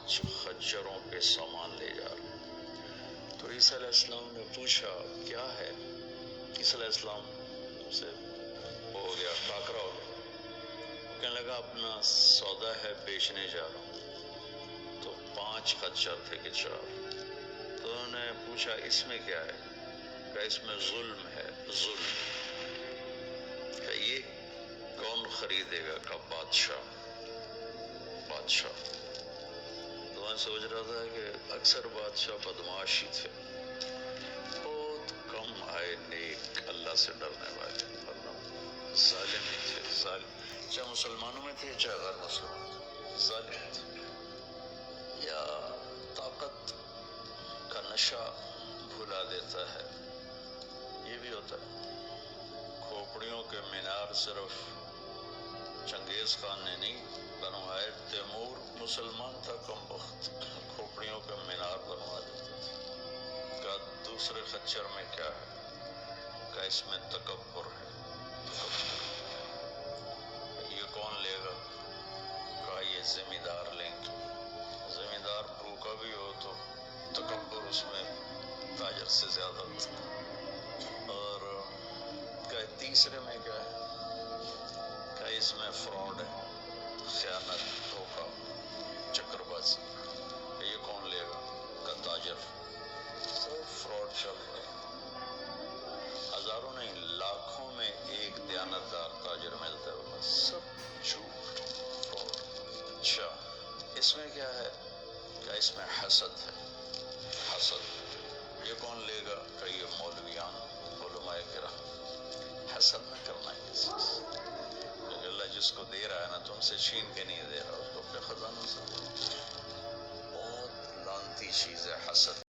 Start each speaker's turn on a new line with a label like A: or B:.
A: 5 خچروں پہ سامان لے جا رہا ہے۔ تو عیسیٰ علیہ السلام نے پوچھا کیا ہے؟ عیسیٰ علیہ السلام سے ہو گیا، ٹاکرا ہو گیا، کہنے لگا اپنا سودا ہے بیچنے جا رہا ہوں۔ تو 5 خچر تھے کہ 4۔ تو انہوں نے پوچھا اس میں کیا ہے؟ کہ اس میں ظلم ہے، ظلم۔ کہ یہ کون خریدے گا؟ کہ بادشاہ۔ تو میں سوچ رہا تھا کہ اکثر بادشاہ بدمعاش ہی تھے، بہت کم آئے نیک اللہ سے ڈرنے والے، ورنہ ظالم ہی تھے، ظالم، چاہے مسلمانوں میں تھے چاہے غیر مسلمان، ظالم تھے۔ یا طاقت کا نشہ بھلا دیتا ہے، یہ بھی ہوتا ہے۔ کھوپڑیوں کے مینار صرف چنگیز خان نے نہیں بنوائے، تیمور مسلمان تھا کم بخت، کھوپڑیوں کا مینار بنوا دیتا تھا۔ کہ دوسرے خچر میں کیا ہے؟ کہ اس میں تکبر ہے، یہ کون لے گا؟ کہ یہ ذمہ دار لیں گے۔ ذمہ دار بھوکا بھی ہو تو تکبر اس میں تاجر سے زیادہ ہوتا ہے۔ اور کہ تیسرے میں کیا ہے؟ کہ اس میں فراڈ ہے، خیانت، دھوکہ، چکر بازی، یہ کون لے گا؟ کہ تاجر۔ سب فراڈ چل رہا ہے، ہزاروں نہیں لاکھوں میں ایک دیانتدار تاجر ملتا ہے، وہ سب جھوٹ، فراڈ۔ اچھا اس میں کیا ہے؟ کہ اس میں حسد ہے، حسد، یہ کون لے گا؟ کہ یہ مولویان، علماء کرام۔ حسد نہ کرنا ہے کسی سے، کیونکہ اللہ جس کو دے رہا ہے نا تو ان سے چھین کے نہیں دے رہا، اس کو اپنے خزانوں سے۔ بہت لعنتی چیز ہے حسد۔